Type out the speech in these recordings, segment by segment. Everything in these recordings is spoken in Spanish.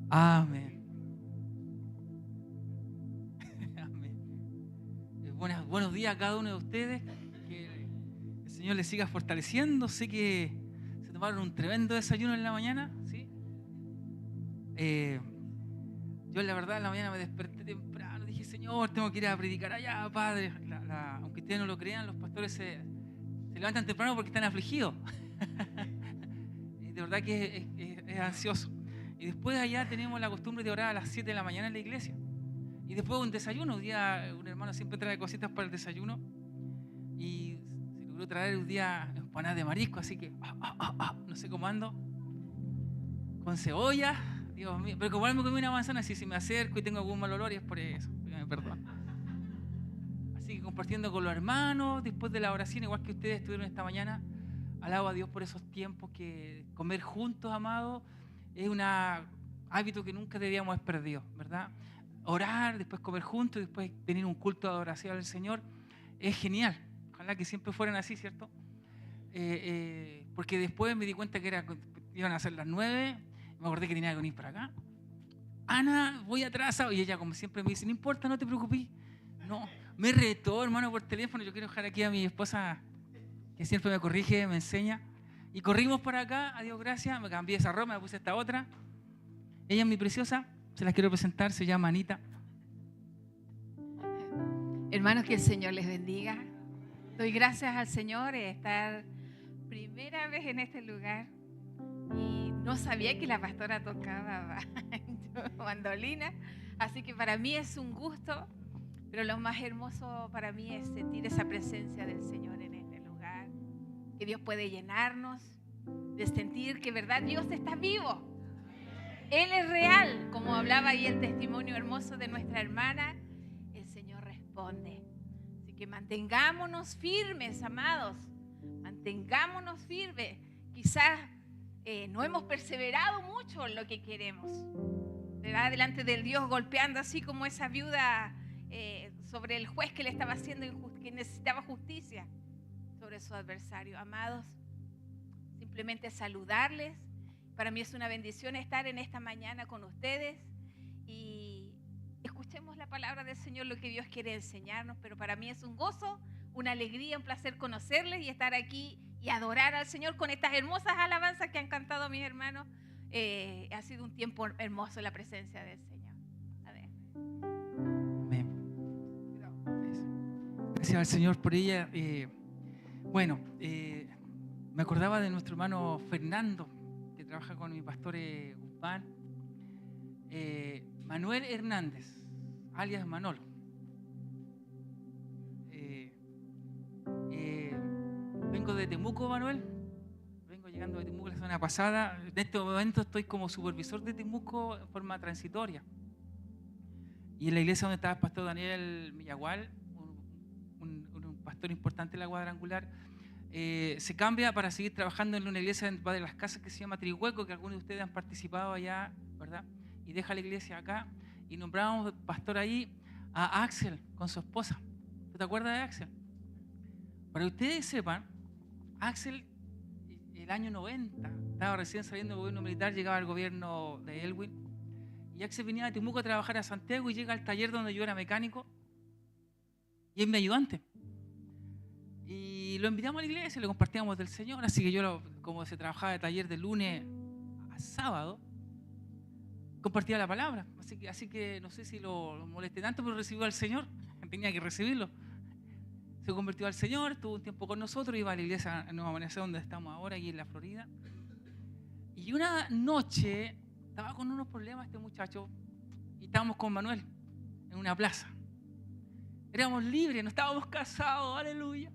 Amén. Amén. Buenos días a cada uno de ustedes. Que el Señor les siga fortaleciendo. Sé que se tomaron un tremendo desayuno en la mañana, ¿sí? Yo la verdad en la mañana me desperté temprano. Dije, Señor, tengo que ir a predicar allá, Padre. Aunque ustedes no lo crean, los pastores se levantan temprano porque están afligidos. Y de verdad que es ansioso. Y después allá tenemos la costumbre de orar a las 7 de la mañana en la iglesia. Y después un desayuno. Un día un hermano siempre trae cositas para el desayuno. Y se logró traer un día empanadas de marisco. Así que, no sé cómo ando. Con cebolla. Dios mío. Pero como me comí una manzana, así si me acerco y tengo algún mal olor, y es por eso. Perdón. Así que compartiendo con los hermanos, después de la oración, igual que ustedes estuvieron esta mañana, alabo a Dios por esos tiempos que comer juntos, amados, es un hábito que nunca debíamos haber perdido, ¿verdad? Orar, después comer juntos, después tener un culto de adoración al Señor, es genial. Ojalá que siempre fueran así, ¿cierto? Porque después me di cuenta que iban a ser las 9, me acordé que tenía que venir para acá. Ana, voy atrasado. Y ella, como siempre, me dice, no importa, no te preocupes. No, me retó, hermano, por teléfono. Yo quiero dejar aquí a mi esposa, que siempre me corrige, me enseña. Y corrimos para acá, a Dios gracias. Me cambié esa ropa, me puse esta otra. Ella es mi preciosa, se las quiero presentar, se llama Anita. Hermanos, que el Señor les bendiga. Doy gracias al Señor de estar primera vez en este lugar. Y no sabía que la pastora tocaba mandolina. Así que para mí es un gusto. Pero lo más hermoso para mí es sentir esa presencia del Señor en este lugar. Que Dios puede llenarnos, de sentir que verdad Dios está vivo. Él es real, como hablaba ahí el testimonio hermoso de nuestra hermana. El Señor responde. Así que mantengámonos firmes, amados. Mantengámonos firmes. Quizás no hemos perseverado mucho en lo que queremos. ¿Verdad? Delante del Dios, golpeando así como esa viuda sobre el juez que le estaba haciendo que necesitaba justicia sobre su adversario. Amados, simplemente saludarles. Para mí es una bendición estar en esta mañana con ustedes y escuchemos la palabra del Señor, lo que Dios quiere enseñarnos. Pero para mí es un gozo, una alegría, un placer conocerles y estar aquí y adorar al Señor con estas hermosas alabanzas que han cantado mis hermanos. Ha sido un tiempo hermoso en la presencia del Señor. Amén. Gracias al Señor por ella. Me acordaba de nuestro hermano Fernando, que trabaja con mi pastor Guzmán. Manuel Hernández, alias Manolo. Vengo de Temuco, Manuel. Vengo llegando de Temuco la semana pasada. En este momento estoy como supervisor de Temuco en forma transitoria. Y en la iglesia donde estaba el pastor Daniel Millagual, un pastor importante en la cuadrangular, se cambia para seguir trabajando en una iglesia de las casas que se llama Trihueco, que algunos de ustedes han participado allá, ¿verdad? Y deja la iglesia acá. Y nombramos pastor ahí a Axel con su esposa. ¿Tú te acuerdas de Axel? Para que ustedes sepan, Axel, el año 90, estaba recién saliendo del gobierno militar, llegaba al gobierno de Elwin, y Axel venía de Temuco a trabajar a Santiago y llega al taller donde yo era mecánico, y es mi ayudante. Y lo invitamos a la iglesia, le compartíamos del Señor, así que yo, como se trabajaba de taller de lunes a sábado, compartía la palabra. Así que no sé si lo molesté tanto, pero recibió al Señor, tenía que recibirlo. Se convirtió al Señor, estuvo un tiempo con nosotros, iba a la iglesia en Nueva Amanecer, donde estamos ahora, aquí en la Florida. Y una noche estaba con unos problemas este muchacho y estábamos con Manuel en una plaza. Éramos libres, no estábamos casados, aleluya.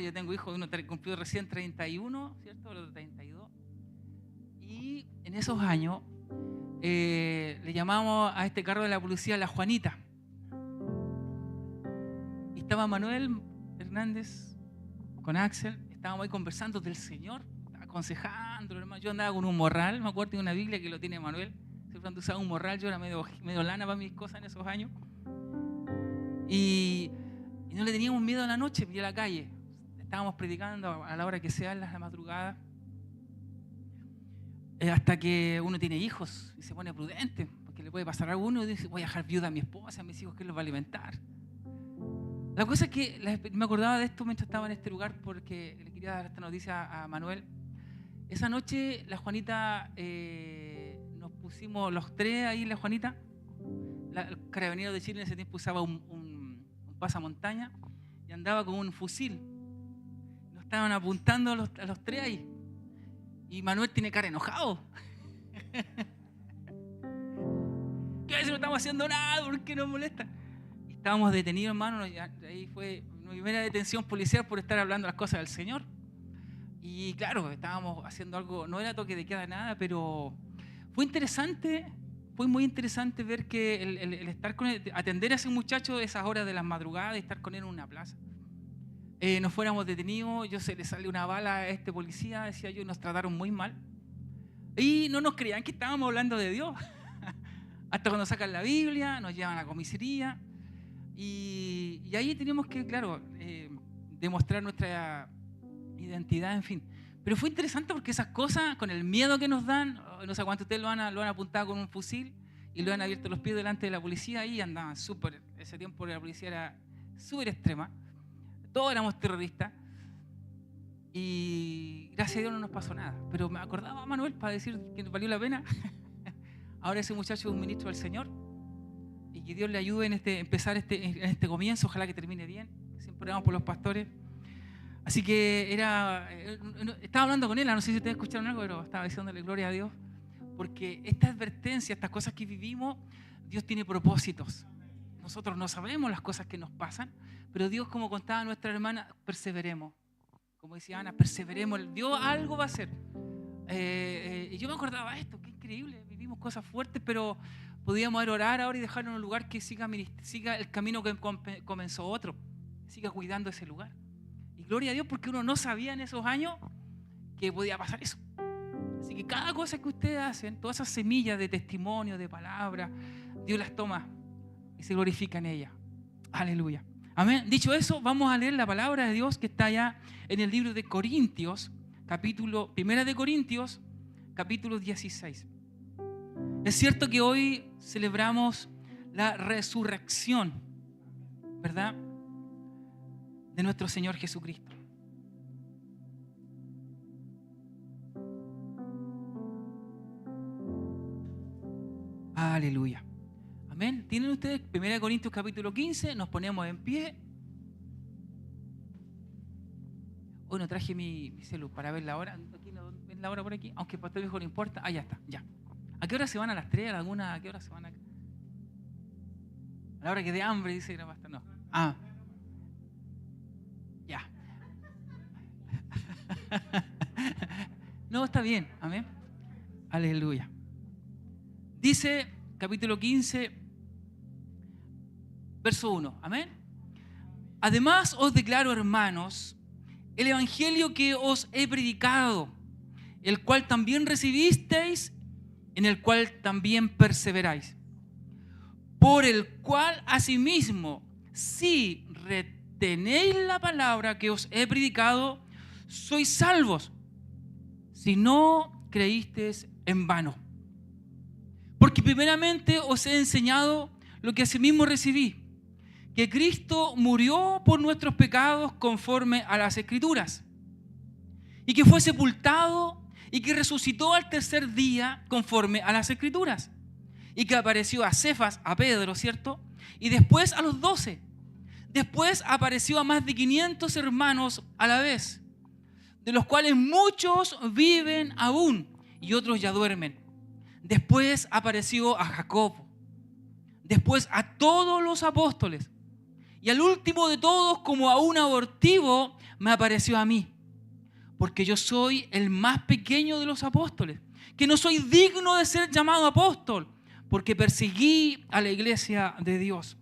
Yo tengo hijos, uno cumplió recién 31, ¿cierto? El otro 32. Y en esos años le llamamos a este carro de la policía La Juanita. Y estaba Manuel Hernández con Axel, estábamos ahí conversando del Señor, aconsejándolo, hermano. Yo andaba con un morral, me acuerdo de una Biblia que lo tiene Manuel. Siempre usaba un morral, yo era medio lana para mis cosas en esos años. Y no le teníamos miedo a la noche, y a la calle. Estábamos predicando a la hora que sea, en la madrugada. hasta que uno tiene hijos y se pone prudente, porque le puede pasar a uno y dice, voy a dejar viuda a mi esposa, a mis hijos, ¿quién los va a alimentar? La cosa es que me acordaba de esto mientras estaba en este lugar porque le quería dar esta noticia a Manuel. Esa noche la Juanita, nos pusimos los tres ahí, la Juanita, el carabinero de Chile en ese tiempo usaba un pasamontaña y andaba con un fusil. Nos estaban apuntando a los tres ahí. Y Manuel tiene cara enojado. ¿Qué? Si no estamos haciendo nada, ¿por qué nos molesta? Y estábamos detenidos, hermano. Ahí fue mi primera detención policial por estar hablando las cosas del Señor. Y claro, estábamos haciendo algo, no era toque de queda nada, pero fue interesante, fue muy interesante ver que el estar con él, atender a ese muchacho esas horas de las madrugadas y estar con él en una plaza. Nos fuéramos detenidos, se le salió una bala a este policía, decía yo, y nos trataron muy mal. Y no nos creían que estábamos hablando de Dios. Hasta cuando sacan la Biblia, nos llevan a la comisaría. Y ahí tenemos que, claro, demostrar nuestra identidad, en fin. Pero fue interesante porque esas cosas, con el miedo que nos dan, no sé cuánto ustedes lo han apuntado con un fusil y lo han abierto los pies delante de la policía y andaban súper, ese tiempo la policía era súper extrema. Todos éramos terroristas y gracias a Dios no nos pasó nada. Pero me acordaba a Manuel para decir que valió la pena. Ahora ese muchacho es un ministro del Señor y que Dios le ayude en empezar este comienzo. Ojalá que termine bien. Siempre oramos por los pastores. Así que estaba hablando con él, no sé si ustedes escucharon algo, pero estaba diciéndole gloria a Dios. Porque esta advertencia, estas cosas que vivimos, Dios tiene propósitos. Nosotros no sabemos las cosas que nos pasan, pero Dios, como contaba nuestra hermana, perseveremos. Como decía Ana, perseveremos. Dios algo va a hacer. Y yo me acordaba de esto, qué increíble. Vivimos cosas fuertes, pero podíamos orar ahora y dejarlo en un lugar que siga el camino que comenzó otro. Siga cuidando ese lugar. Y gloria a Dios, porque uno no sabía en esos años que podía pasar eso. Así que cada cosa que ustedes hacen, todas esas semillas de testimonio, de palabra, Dios las toma y se glorifica en ella. Aleluya. Amén. Dicho eso, vamos a leer la palabra de Dios que está allá en el libro de Corintios, Primera de Corintios, capítulo 16. Es cierto que hoy celebramos la resurrección, ¿verdad?, de nuestro Señor Jesucristo. Aleluya. Amén. ¿Tienen ustedes 1 Corintios capítulo 15? Nos ponemos en pie. Hoy no traje mi celular para ver la hora. Aquí no ven la hora por aquí, aunque el pastor dijo no importa. Ah, ya está, ya. ¿A qué hora se van? ¿A las 3? ¿A qué hora se van? A la hora que dé hambre, dice el pastor. No. Ah. Ya. No, está bien. Amén. Aleluya. Dice capítulo 15, verso 1. Amén. Además os declaro, hermanos, el evangelio que os he predicado, el cual también recibisteis, en el cual también perseveráis, por el cual asimismo, si retenéis la palabra que os he predicado, sois salvos, si no creísteis en vano. Porque primeramente os he enseñado lo que asimismo recibí, que Cristo murió por nuestros pecados conforme a las Escrituras, y que fue sepultado y que resucitó al tercer día conforme a las Escrituras, y que apareció a Cefas, a Pedro, ¿cierto? Y después a los 12. Después apareció a más de 500 hermanos a la vez, de los cuales muchos viven aún y otros ya duermen. Después apareció a Jacob, después a todos los apóstoles, y al último de todos, como a un abortivo, me apareció a mí, porque yo soy el más pequeño de los apóstoles, que no soy digno de ser llamado apóstol, porque perseguí a la iglesia de Dios.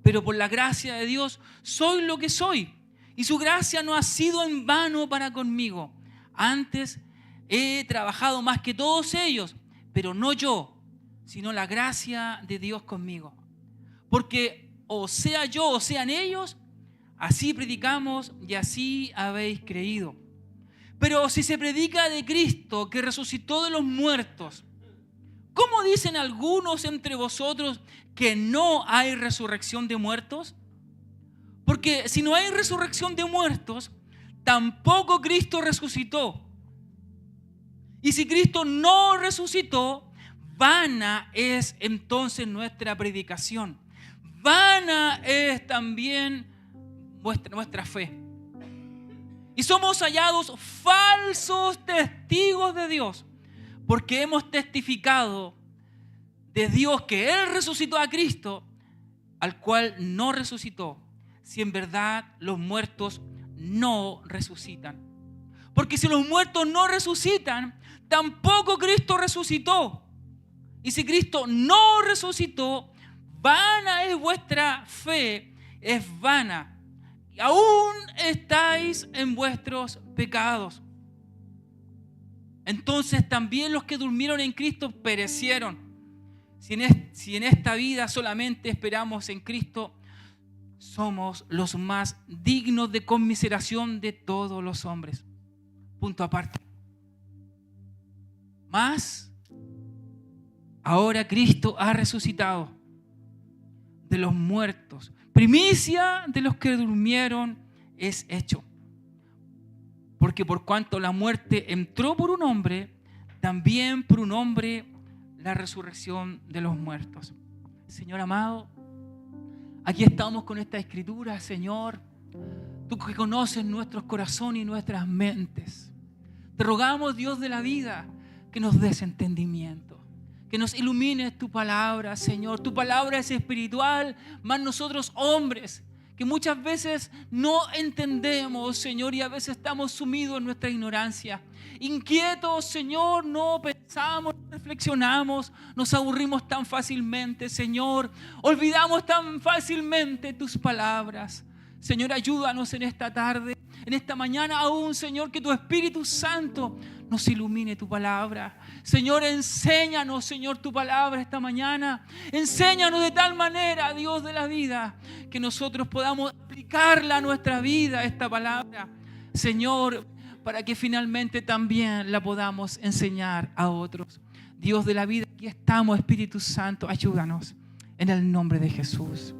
Pero por la gracia de Dios soy lo que soy, y su gracia no ha sido en vano para conmigo. Antes he trabajado más que todos ellos, pero no yo, sino la gracia de Dios conmigo. Porque o sea yo o sean ellos, así predicamos y así habéis creído. Pero si se predica de Cristo que resucitó de los muertos, ¿cómo dicen algunos entre vosotros que no hay resurrección de muertos? Porque si no hay resurrección de muertos, tampoco Cristo resucitó. Y si Cristo no resucitó, vana es entonces nuestra predicación. Vana es también nuestra fe. Y somos hallados falsos testigos de Dios, porque hemos testificado de Dios que Él resucitó a Cristo, al cual no resucitó, si en verdad los muertos no resucitan. Porque si los muertos no resucitan, tampoco Cristo resucitó. Y si Cristo no resucitó, vana es vuestra fe, es vana. Y aún estáis en vuestros pecados. Entonces también los que durmieron en Cristo perecieron. Si en esta vida solamente esperamos en Cristo, somos los más dignos de conmiseración de todos los hombres. Punto aparte. Mas ahora Cristo ha resucitado de los muertos. Primicia de los que durmieron es hecho. Porque por cuanto la muerte entró por un hombre, también por un hombre la resurrección de los muertos. Señor amado, aquí estamos con esta escritura, Señor. Tú que conoces nuestros corazones y nuestras mentes. Te rogamos, Dios de la vida, que nos des entendimiento. Que nos ilumines tu palabra, Señor. Tu palabra es espiritual, más nosotros hombres, que muchas veces no entendemos, Señor, y a veces estamos sumidos en nuestra ignorancia. Inquietos, Señor, no pensamos, no reflexionamos, nos aburrimos tan fácilmente, Señor. Olvidamos tan fácilmente tus palabras. Señor, ayúdanos en esta tarde, en esta mañana aún, Señor, que tu Espíritu Santo nos ilumine tu palabra. Señor, enséñanos, Señor, tu palabra esta mañana. Enséñanos de tal manera, Dios de la vida, que nosotros podamos aplicarla a nuestra vida, esta palabra, Señor, para que finalmente también la podamos enseñar a otros. Dios de la vida, aquí estamos, Espíritu Santo, ayúdanos en el nombre de Jesús.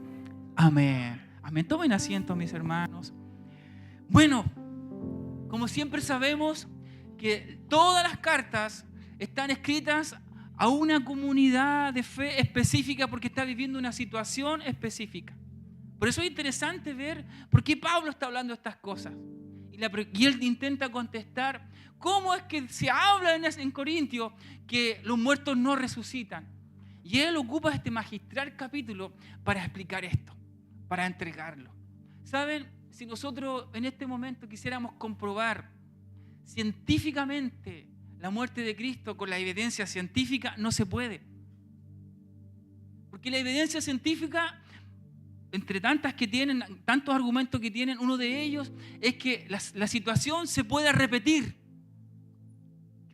Amén. Amén. Tomen asiento, mis hermanos. Bueno, como siempre sabemos que todas las cartas están escritas a una comunidad de fe específica porque está viviendo una situación específica. Por eso es interesante ver por qué Pablo está hablando de estas cosas. Y él intenta contestar cómo es que se habla en Corintios que los muertos no resucitan. Y él ocupa este magistral capítulo para explicar esto, para entregarlo. ¿Saben? Si nosotros en este momento quisiéramos comprobar científicamente la muerte de Cristo con la evidencia científica, no se puede. Porque la evidencia científica, entre tantas que tienen, tantos argumentos que tienen, uno de ellos es que la situación se puede repetir,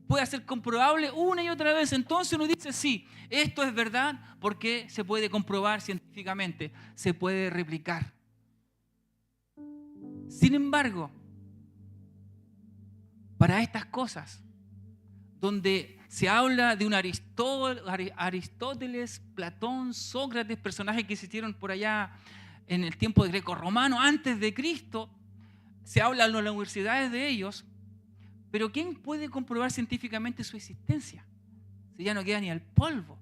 puede ser comprobable una y otra vez. Entonces uno dice, sí, esto es verdad porque se puede comprobar científicamente, se puede replicar. Sin embargo, para estas cosas, donde se habla de un Aristóteles, Platón, Sócrates, personajes que existieron por allá en el tiempo greco-romano, antes de Cristo, se habla en las universidades de ellos, pero ¿quién puede comprobar científicamente su existencia? Si ya no queda ni el polvo.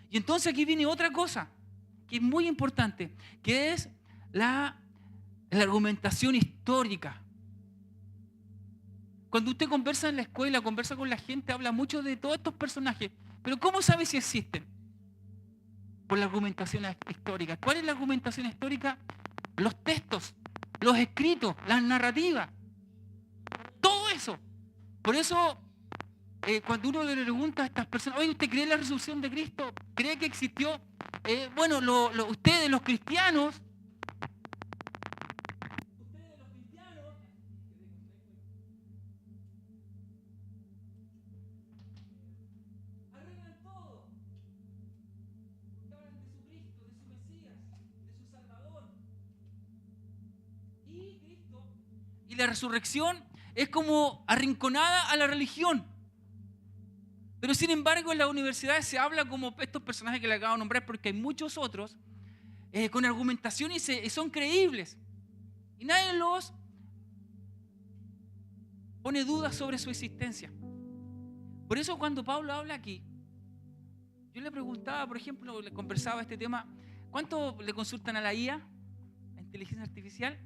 Y entonces aquí viene otra cosa, que es muy importante, que es la argumentación histórica. Cuando usted conversa en la escuela, conversa con la gente, habla mucho de todos estos personajes. Pero ¿cómo sabe si existen? Por la argumentación histórica. ¿Cuál es la argumentación histórica? Los textos, los escritos, las narrativas. Todo eso. Por eso, cuando uno le pregunta a estas personas, oye, ¿usted cree en la resurrección de Cristo? ¿Cree que existió? Ustedes, los cristianos, y la resurrección es como arrinconada a la religión. Pero sin embargo en las universidades se habla como estos personajes que le acabo de nombrar, porque hay muchos otros con argumentación y son creíbles. Y nadie los pone dudas sobre su existencia. Por eso cuando Pablo habla aquí, yo le preguntaba, por ejemplo, le conversaba este tema, ¿cuánto le consultan a la IA, la inteligencia artificial?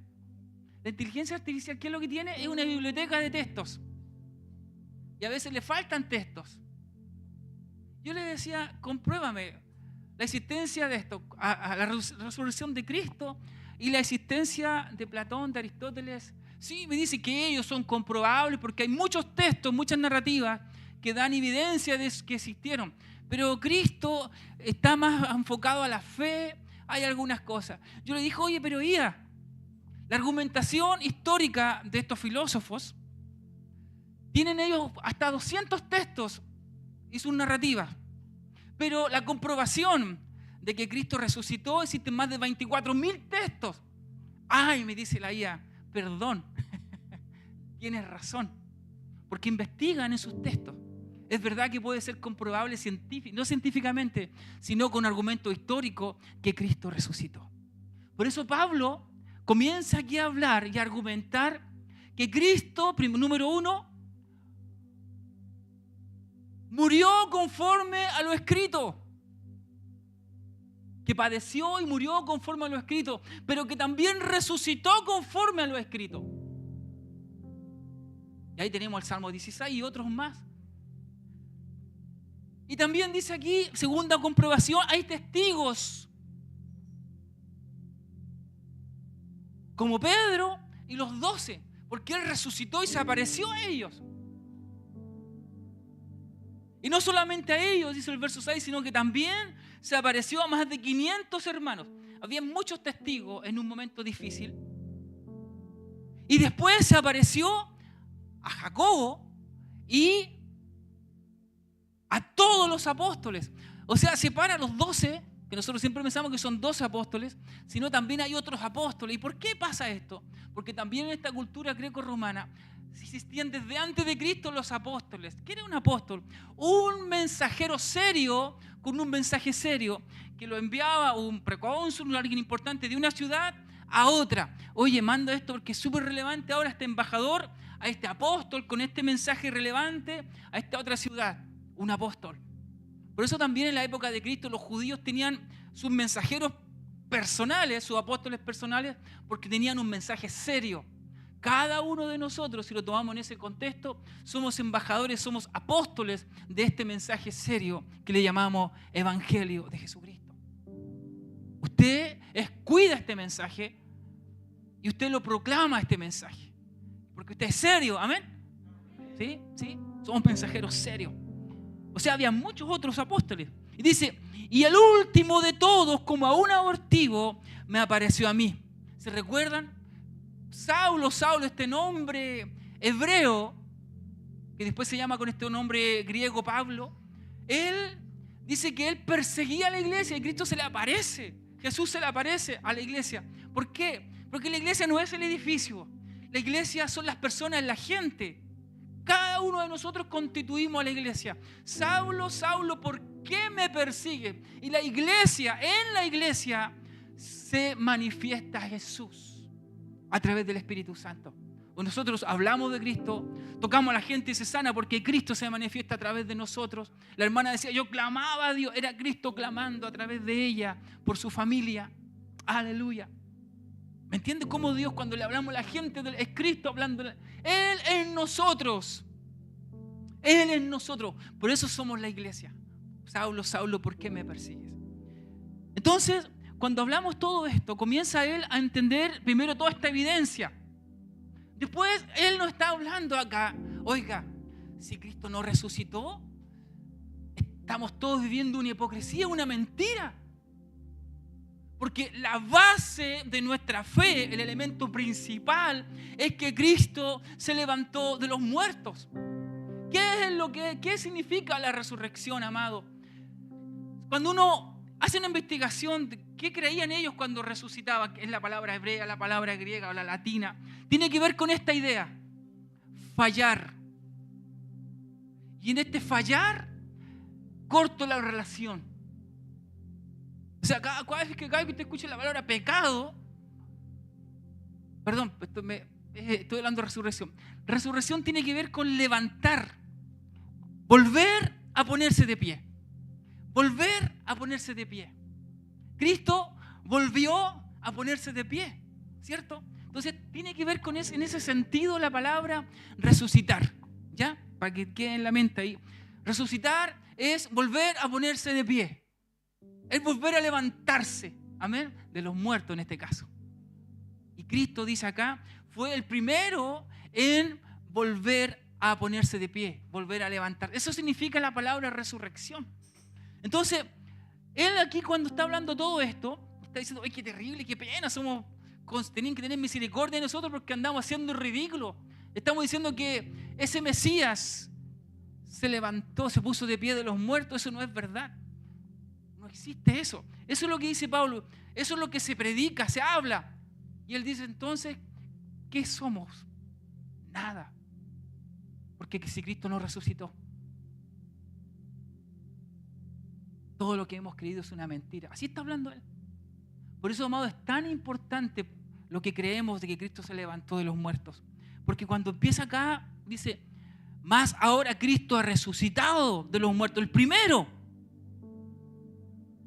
La inteligencia artificial, ¿qué es lo que tiene? Es una biblioteca de textos. Y a veces le faltan textos. Yo le decía, compruébame la existencia de esto, a la resurrección de Cristo y la existencia de Platón, de Aristóteles. Sí, me dice que ellos son comprobables porque hay muchos textos, muchas narrativas que dan evidencia de que existieron. Pero Cristo está más enfocado a la fe, hay algunas cosas. Yo le dije, oye, pero IA, la argumentación histórica de estos filósofos, tienen ellos hasta 200 textos y sus narrativas. Pero la comprobación de que Cristo resucitó existen más de 24.000 textos. Ay, me dice la IA, perdón, tienes razón, porque investigan en sus textos. Es verdad que puede ser comprobable no científicamente, sino con argumento histórico que Cristo resucitó. Por eso Pablo comienza aquí a hablar y a argumentar que Cristo, número uno, murió conforme a lo escrito, que padeció y murió conforme a lo escrito, pero que también resucitó conforme a lo escrito. Y ahí tenemos el Salmo 16 y otros más. Y también dice aquí, segunda comprobación, hay testigos como Pedro y los 12, porque Él resucitó y se apareció a ellos. Y no solamente a ellos, dice el verso 6, sino que también se apareció a más de 500 hermanos. Había muchos testigos en un momento difícil. Y después se apareció a Jacobo y a todos los apóstoles. O sea, separa a los 12, que nosotros siempre pensamos que son 12 apóstoles, sino también hay otros apóstoles. ¿Y por qué pasa esto? Porque también en esta cultura greco-romana existían desde antes de Cristo los apóstoles. ¿Qué era un apóstol? Un mensajero serio, con un mensaje serio, que lo enviaba un precónsul, alguien importante de una ciudad a otra. Oye, manda esto porque es súper relevante ahora este embajador, a este apóstol con este mensaje relevante, a esta otra ciudad. Un apóstol. Por eso también en la época de Cristo los judíos tenían sus mensajeros personales, sus apóstoles personales, porque tenían un mensaje serio. Cada uno de nosotros, si lo tomamos en ese contexto, somos embajadores, somos apóstoles de este mensaje serio que le llamamos Evangelio de Jesucristo. Usted cuida este mensaje y usted lo proclama este mensaje, porque usted es serio, ¿amén? ¿Sí? ¿Sí? Somos mensajeros serios. O sea, había muchos otros apóstoles. Y dice, y el último de todos, como a un abortivo, me apareció a mí. ¿Se recuerdan? Saulo, este nombre hebreo, que después se llama con este nombre griego Pablo, él dice que él perseguía a la iglesia y Cristo se le aparece. Jesús se le aparece a la iglesia. ¿Por qué? Porque la iglesia no es el edificio. La iglesia son las personas, la gente. Cada uno de nosotros constituimos a la iglesia. Saulo, ¿por qué me persigue? Y la iglesia, en la iglesia, se manifiesta Jesús a través del Espíritu Santo. Cuando nosotros hablamos de Cristo, tocamos a la gente y se sana porque Cristo se manifiesta a través de nosotros. La hermana decía, yo clamaba a Dios, era Cristo clamando a través de ella, por su familia. Aleluya. ¿Me entiende cómo Dios, cuando le hablamos a la gente, es Cristo hablando? Él en nosotros. Él en nosotros. Por eso somos la iglesia. Saulo, ¿por qué me persigues? Entonces, cuando hablamos todo esto, comienza él a entender primero toda esta evidencia. Después, él nos está hablando acá. Oiga, si Cristo no resucitó, estamos todos viviendo una hipocresía, una mentira. Porque la base de nuestra fe, el elemento principal, es que Cristo se levantó de los muertos. ¿Qué significa la resurrección, amado? Cuando uno hace una investigación de qué creían ellos cuando resucitaban, que es la palabra hebrea, la palabra griega o la latina, tiene que ver con esta idea. fallar. Y en este fallar, corto la relación. O sea, cada vez que te escuche la palabra pecado, perdón, estoy hablando de resurrección. Resurrección tiene que ver con levantar, volver a ponerse de pie. Volver a ponerse de pie. Cristo volvió a ponerse de pie, ¿cierto? Entonces tiene que ver con eso, en ese sentido la palabra resucitar, ¿ya? Para que quede en la mente ahí. Resucitar es volver a ponerse de pie. Es volver a levantarse, amén, de los muertos en este caso. Y Cristo dice acá, fue el primero en volver a ponerse de pie, volver a levantar. Eso significa la palabra resurrección. Entonces, Él aquí cuando está hablando todo esto, está diciendo, ¡ay, qué terrible, qué pena! Tienen que tener misericordia de nosotros porque andamos haciendo el ridículo. Estamos diciendo que ese Mesías se levantó, se puso de pie de los muertos. Eso no es verdad. No existe eso. Eso es lo que dice Pablo. Eso es lo que se predica, se habla. Y él dice entonces, ¿qué somos? Nada. Porque si Cristo no resucitó, todo lo que hemos creído es una mentira. Así está hablando él. Por eso, amado, es tan importante lo que creemos de que Cristo se levantó de los muertos. Porque cuando empieza acá, dice, más ahora Cristo ha resucitado de los muertos, el primero.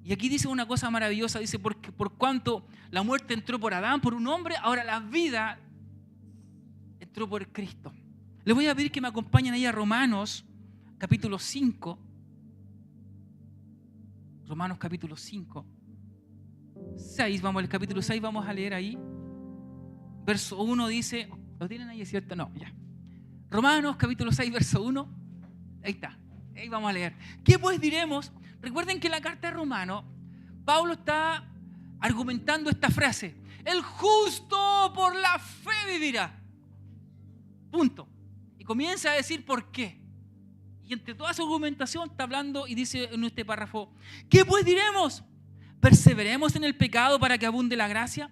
Y aquí dice una cosa maravillosa, dice, porque por cuanto la muerte entró por Adán, por un hombre, ahora la vida entró por Cristo. Les voy a pedir que me acompañen ahí a Romanos, capítulo 5. Romanos, capítulo 5. 6, vamos al capítulo 6, vamos a leer ahí. Verso 1 dice, ¿lo tienen ahí, es cierto? No, ya. Romanos, capítulo 6, verso 1. Ahí está, ahí vamos a leer. ¿Qué pues diremos? Recuerden que en la carta de Romanos, Pablo está argumentando esta frase: el justo por la fe vivirá. Punto. Y comienza a decir por qué. Y entre toda su argumentación está hablando y dice en este párrafo: ¿qué pues diremos? ¿Perseveremos en el pecado para que abunde la gracia?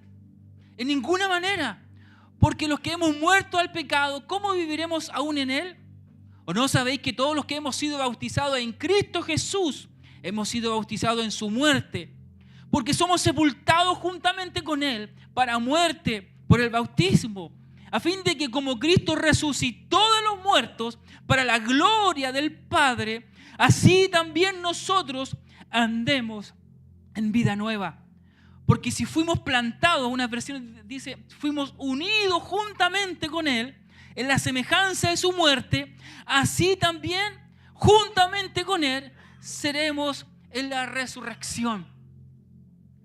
En ninguna manera. Porque los que hemos muerto al pecado, ¿cómo viviremos aún en él? ¿O no sabéis que todos los que hemos sido bautizados en Cristo Jesús hemos sido bautizados en su muerte? Porque somos sepultados juntamente con él para muerte por el bautismo, a fin de que como Cristo resucitó de los muertos para la gloria del Padre, así también nosotros andemos en vida nueva. Porque si fuimos plantados, una versión dice, fuimos unidos juntamente con él en la semejanza de su muerte, así también juntamente con él seremos en la resurrección.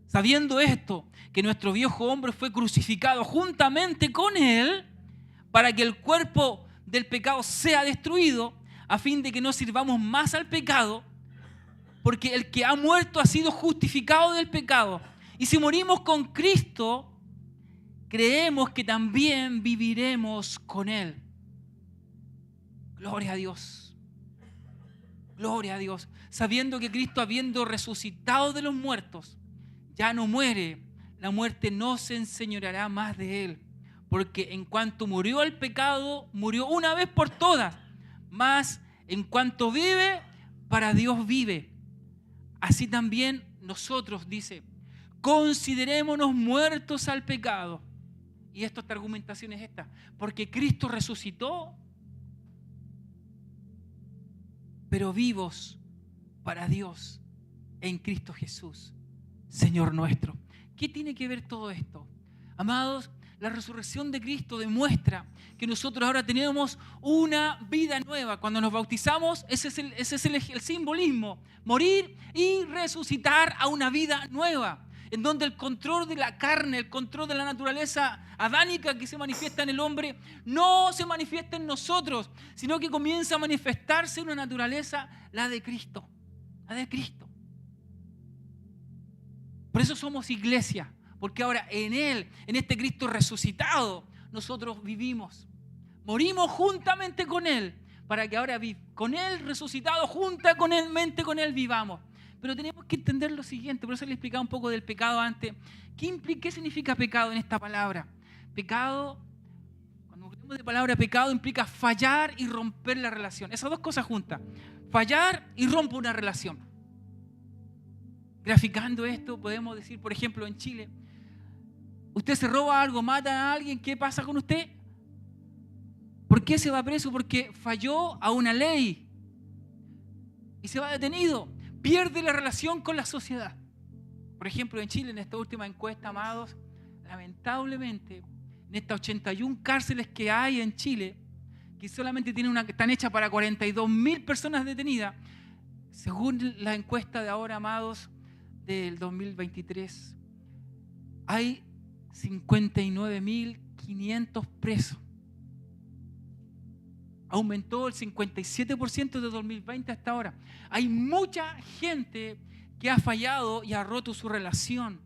Sabiendo esto, que nuestro viejo hombre fue crucificado juntamente con él para que el cuerpo del pecado sea destruido, a fin de que no sirvamos más al pecado, porque el que ha muerto ha sido justificado del pecado. Y si morimos con Cristo, creemos que también viviremos con él. Gloria a Dios. Gloria a Dios. Sabiendo que Cristo, habiendo resucitado de los muertos, ya no muere, la muerte no se enseñoreará más de él. Porque en cuanto murió el pecado, murió una vez por todas. Mas en cuanto vive, para Dios vive. Así también nosotros, dice, considerémonos muertos al pecado. Y esta argumentación es esta. Porque Cristo resucitó, pero vivos para Dios en Cristo Jesús, Señor nuestro. ¿Qué tiene que ver todo esto? Amados, la resurrección de Cristo demuestra que nosotros ahora tenemos una vida nueva. Cuando nos bautizamos, ese es el simbolismo. Morir y resucitar a una vida nueva, en donde el control de la carne, el control de la naturaleza adánica que se manifiesta en el hombre, no se manifiesta en nosotros, sino que comienza a manifestarse una naturaleza, la de Cristo. La de Cristo. Por eso somos iglesia, porque ahora en Él, en este Cristo resucitado, nosotros vivimos. Morimos juntamente con Él, para que ahora con Él resucitado, juntamente con Él vivamos. Pero tenemos que entender lo siguiente, por eso le explicaba un poco del pecado antes. ¿Qué significa pecado en esta palabra? Pecado, cuando hablamos de palabra pecado implica fallar y romper la relación. Esas dos cosas juntas. Fallar y romper una relación. Graficando esto, podemos decir, por ejemplo, en Chile, usted se roba algo, mata a alguien, ¿qué pasa con usted? ¿Por qué se va preso? Porque falló a una ley y se va detenido. Pierde la relación con la sociedad. Por ejemplo, en Chile, en esta última encuesta, amados, lamentablemente, en estas 81 cárceles que hay en Chile, que solamente están hechas para 42.000 personas detenidas, según la encuesta de ahora, amados, del 2023, hay 59.500 presos. Aumentó el 57% de 2020 hasta ahora. Hay mucha gente que ha fallado y ha roto su relación.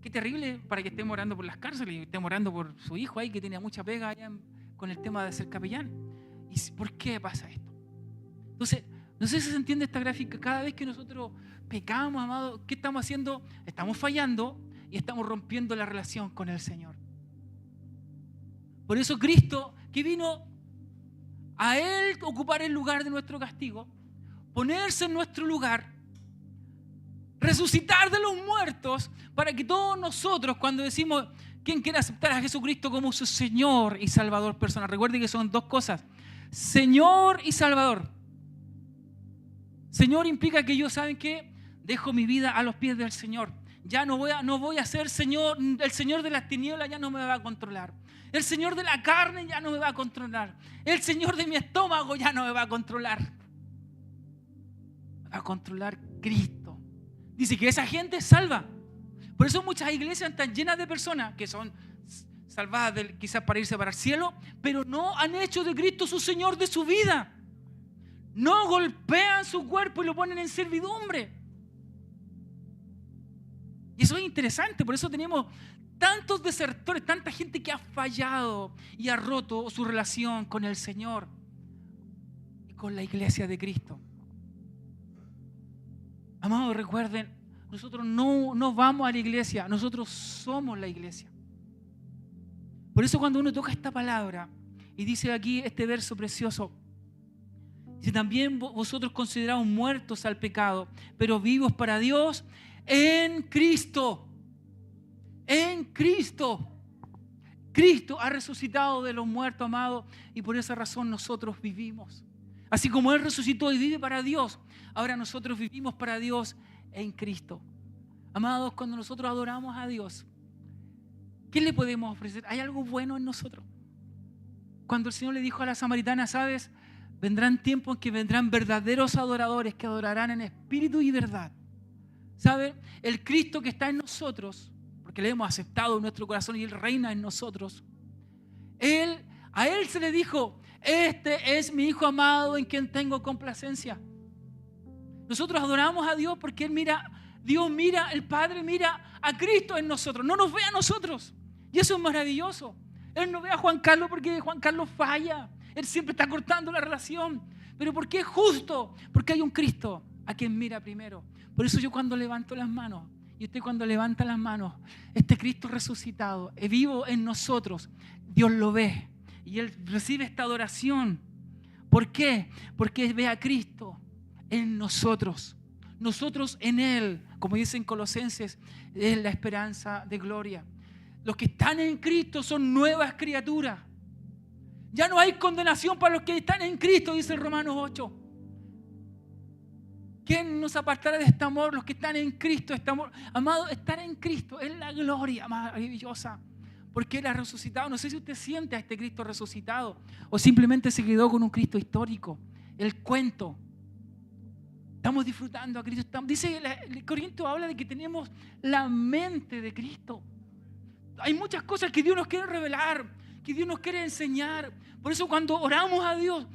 Qué terrible para que estemos orando por las cárceles y estemos orando por su hijo ahí que tenía mucha pega allá con el tema de ser capellán. ¿Y por qué pasa esto? Entonces, no sé si se entiende esta gráfica. Cada vez que nosotros pecamos, amados, ¿qué estamos haciendo? Estamos fallando y estamos rompiendo la relación con el Señor. Por eso Cristo, que vino a Él ocupar el lugar de nuestro castigo, ponerse en nuestro lugar, resucitar de los muertos, para que todos nosotros, cuando decimos, ¿quién quiere aceptar a Jesucristo como su Señor y Salvador personal? Recuerde que son dos cosas, Señor y Salvador. Señor implica que yo, ¿saben qué? Dejo mi vida a los pies del Señor. Ya no voy a ser Señor, el Señor de las tinieblas ya no me va a controlar. El Señor de la carne ya no me va a controlar. El Señor de mi estómago ya no me va a controlar. Me va a controlar Cristo. Dice que esa gente es salva. Por eso muchas iglesias están llenas de personas que son salvadas quizás para irse para el cielo, pero no han hecho de Cristo su Señor de su vida. No golpean su cuerpo y lo ponen en servidumbre. Y eso es interesante, por eso tenemos tantos desertores, tanta gente que ha fallado y ha roto su relación con el Señor y con la iglesia de Cristo. Amados, recuerden, nosotros no vamos a la iglesia, nosotros somos la iglesia. Por eso cuando uno toca esta palabra y dice aquí este verso precioso, si también vosotros considerados muertos al pecado, pero vivos para Dios en Cristo. En Cristo. Cristo ha resucitado de los muertos, amados, y por esa razón nosotros vivimos. Así como Él resucitó y vive para Dios, ahora nosotros vivimos para Dios en Cristo. Amados, cuando nosotros adoramos a Dios, ¿qué le podemos ofrecer? ¿Hay algo bueno en nosotros? Cuando el Señor le dijo a la samaritana, ¿sabes? Vendrán tiempos en que vendrán verdaderos adoradores que adorarán en espíritu y verdad. ¿Sabe? El Cristo que está en nosotros, porque le hemos aceptado en nuestro corazón y Él reina en nosotros. A Él se le dijo, este es mi Hijo amado en quien tengo complacencia. Nosotros adoramos a Dios porque Dios mira, el Padre mira a Cristo en nosotros, no nos ve a nosotros. Y eso es maravilloso. Él no ve a Juan Carlos porque Juan Carlos falla. Él siempre está cortando la relación. Pero ¿por qué es justo? Porque hay un Cristo a quien mira primero. Por eso yo cuando levanto las manos, y usted cuando levanta las manos, este Cristo resucitado, es vivo en nosotros, Dios lo ve. Y Él recibe esta adoración. ¿Por qué? Porque ve a Cristo en nosotros. Nosotros en Él, como dicen Colosenses, es la esperanza de gloria. Los que están en Cristo son nuevas criaturas. Ya no hay condenación para los que están en Cristo, dice el Romanos 8. ¿Quién nos apartará de este amor? Los que están en Cristo, este amor. Amado, estar en Cristo es la gloria maravillosa. Porque Él ha resucitado. No sé si usted siente a este Cristo resucitado o simplemente se quedó con un Cristo histórico. El cuento. Estamos disfrutando a Cristo. Dice el Corinto habla de que tenemos la mente de Cristo. Hay muchas cosas que Dios nos quiere revelar, que Dios nos quiere enseñar. Por eso cuando oramos a Dios,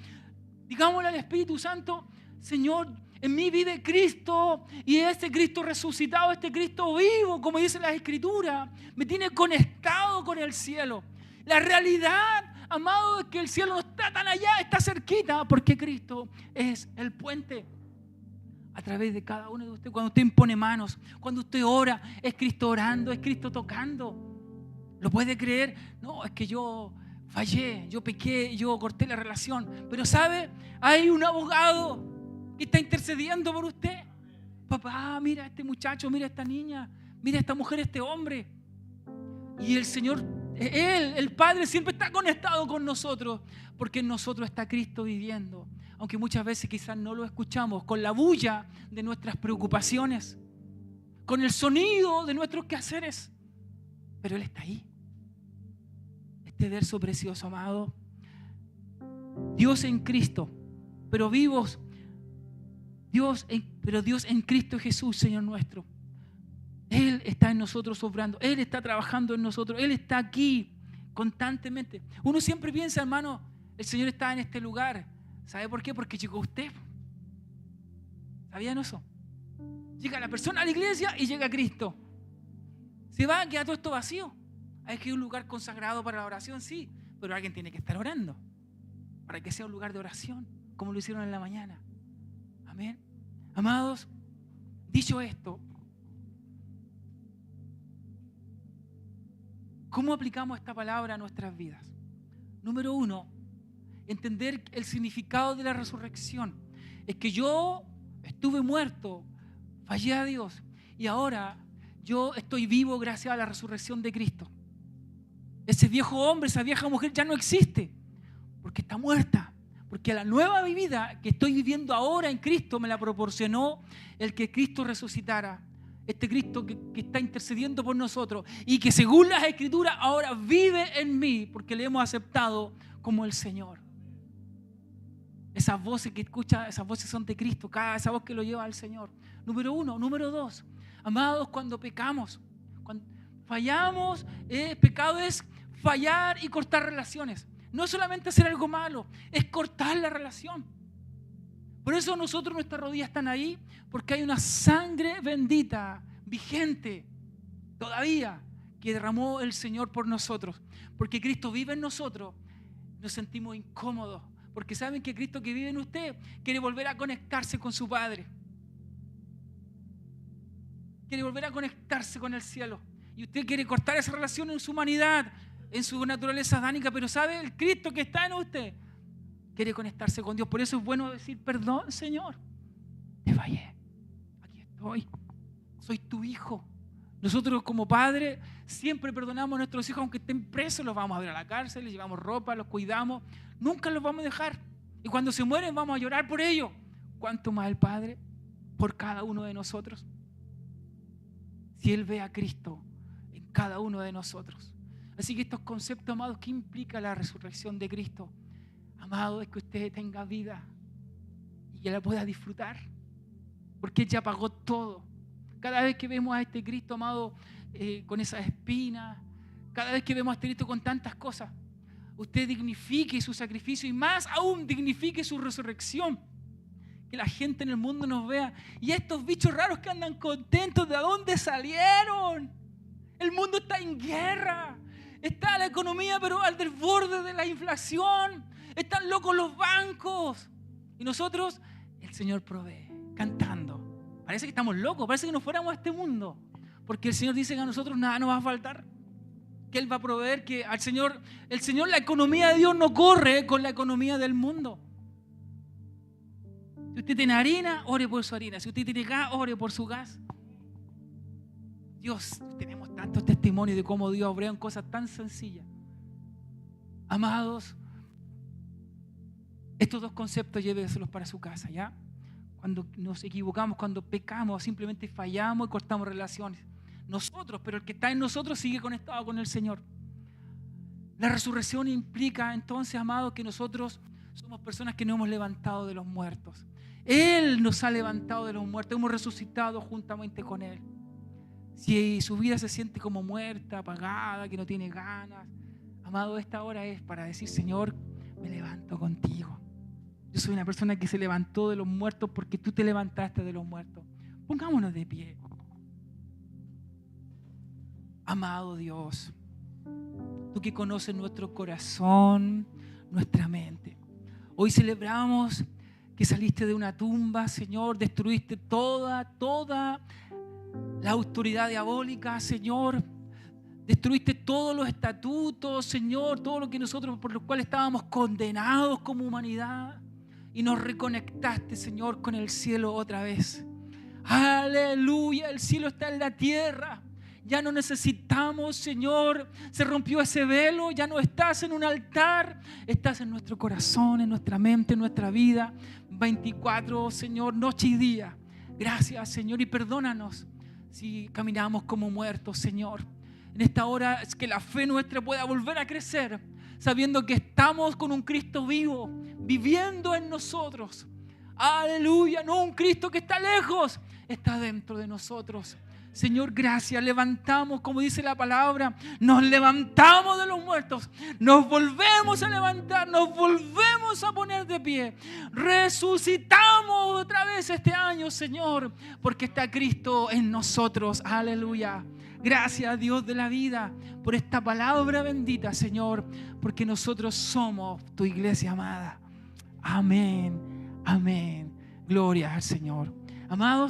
digámosle al Espíritu Santo, Señor, en mí vive Cristo y este Cristo resucitado, este Cristo vivo, como dice la Escritura, me tiene conectado con el cielo. La realidad, amado, es que el cielo no está tan allá, está cerquita, porque Cristo es el puente a través de cada uno de ustedes. Cuando usted impone manos, cuando usted ora, es Cristo orando, es Cristo tocando. ¿Lo puede creer? No, es que yo fallé, yo pequé, yo corté la relación. Pero ¿sabe? Hay un abogado que está intercediendo por usted. Papá, mira a este muchacho, mira a esta niña, mira a esta mujer, este hombre. Y el Señor, Él, el Padre, siempre está conectado con nosotros, porque en nosotros está Cristo viviendo. Aunque muchas veces quizás no lo escuchamos, con la bulla de nuestras preocupaciones, con el sonido de nuestros quehaceres. Pero Él está ahí. Este verso precioso, amado. Dios en Cristo, pero vivos. Pero Dios en Cristo Jesús, Señor nuestro. Él está en nosotros obrando. Él está trabajando en nosotros. Él está aquí constantemente. Uno siempre piensa, hermano, el Señor está en este lugar. ¿Sabe por qué? Porque llegó usted. ¿Sabían eso? Llega la persona a la iglesia y llega Cristo. Se va, queda todo esto vacío. Hay que ir a un lugar consagrado para la oración, sí, pero alguien tiene que estar orando para que sea un lugar de oración, como lo hicieron en la mañana. Amén. Amados, dicho esto, ¿cómo aplicamos esta palabra a nuestras vidas? Número 1, entender el significado de la resurrección. Es que yo estuve muerto, fallé a Dios y ahora yo estoy vivo gracias a la resurrección de Cristo. Ese viejo hombre, esa vieja mujer ya no existe porque está muerta. Porque la nueva vida que estoy viviendo ahora en Cristo me la proporcionó el que Cristo resucitara. Este Cristo que está intercediendo por nosotros y que según las Escrituras ahora vive en mí porque le hemos aceptado como el Señor. Esas voces que escucha, esas voces son de Cristo, esa voz que lo lleva al Señor. Número 1. Número 2, amados, cuando pecamos, cuando fallamos, pecado es fallar y cortar relaciones. No es solamente hacer algo malo, es cortar la relación. Por eso nuestras rodillas están ahí, porque hay una sangre bendita, vigente, todavía, que derramó el Señor por nosotros. Porque Cristo vive en nosotros, nos sentimos incómodos, porque saben que Cristo que vive en usted quiere volver a conectarse con su Padre. Quiere volver a conectarse con el cielo. Y usted quiere cortar esa relación en su humanidad, en su naturaleza adánica, pero ¿sabe? El Cristo que está en usted quiere conectarse con Dios. Por eso es bueno decir, perdón, Señor, te fallé, aquí estoy, soy tu hijo. Nosotros como padres siempre perdonamos a nuestros hijos, aunque estén presos, los vamos a ver a la cárcel, les llevamos ropa, los cuidamos, nunca los vamos a dejar. Y cuando se mueren vamos a llorar por ellos. ¿Cuánto más el Padre por cada uno de nosotros? Si Él ve a Cristo en cada uno de nosotros. Así que estos conceptos, amados, ¿qué implica la resurrección de Cristo? Amado, es que usted tenga vida y que la pueda disfrutar, porque Él ya pagó todo. Cada vez que vemos a este Cristo, amado, con esas espinas, cada vez que vemos a este Cristo con tantas cosas, usted dignifique su sacrificio y más aún dignifique su resurrección. Que la gente en el mundo nos vea. Y estos bichos raros que andan contentos, ¿de dónde salieron? El mundo está en guerra. Está la economía, pero al desborde de la inflación. Están locos los bancos. Y nosotros, el Señor provee, cantando. Parece que estamos locos, parece que nos fuéramos a este mundo. Porque el Señor dice que a nosotros nada nos va a faltar. Que Él va a proveer, que al Señor, la economía de Dios no corre con la economía del mundo. Si usted tiene harina, ore por su harina. Si usted tiene gas, ore por su gas. Dios, tenemos tantos testimonios de cómo Dios obra en cosas tan sencillas. Amados, estos dos conceptos lléveselos para su casa, ¿ya? Cuando nos equivocamos, cuando pecamos, simplemente fallamos y cortamos relaciones. Nosotros, pero el que está en nosotros sigue conectado con el Señor. La resurrección implica entonces, amados, que nosotros somos personas que nos hemos levantado de los muertos. Él nos ha levantado de los muertos, hemos resucitado juntamente con Él. Si su vida se siente como muerta, apagada, que no tiene ganas, amado, esta hora es para decir, Señor, me levanto contigo. Yo soy una persona que se levantó de los muertos porque tú te levantaste de los muertos. Pongámonos de pie. Amado Dios, tú que conoces nuestro corazón, nuestra mente. Hoy celebramos que saliste de una tumba, Señor, destruiste toda la autoridad diabólica, Señor. Destruiste todos los estatutos, Señor, todo lo que nosotros, por lo cual estábamos condenados como humanidad. Y nos reconectaste, Señor, con el cielo otra vez. Aleluya, el cielo está en la tierra. Ya no necesitamos, Señor, se rompió ese velo, ya no estás en un altar, estás en nuestro corazón, en nuestra mente, en nuestra vida, 24, Señor, noche y día. Gracias, Señor, y perdónanos si caminamos como muertos, Señor. En esta hora es que la fe nuestra pueda volver a crecer, sabiendo que estamos con un Cristo vivo, viviendo en nosotros. Aleluya, no un Cristo que está lejos, está dentro de nosotros. Señor, gracias, levantamos, como dice la palabra, nos levantamos de los muertos, nos volvemos a levantar, nos volvemos a poner de pie, resucitamos otra vez este año, Señor, porque está Cristo en nosotros, aleluya. Gracias, Dios de la vida, por esta palabra bendita, Señor, porque nosotros somos tu iglesia amada. Amén, amén, gloria al Señor. Amados,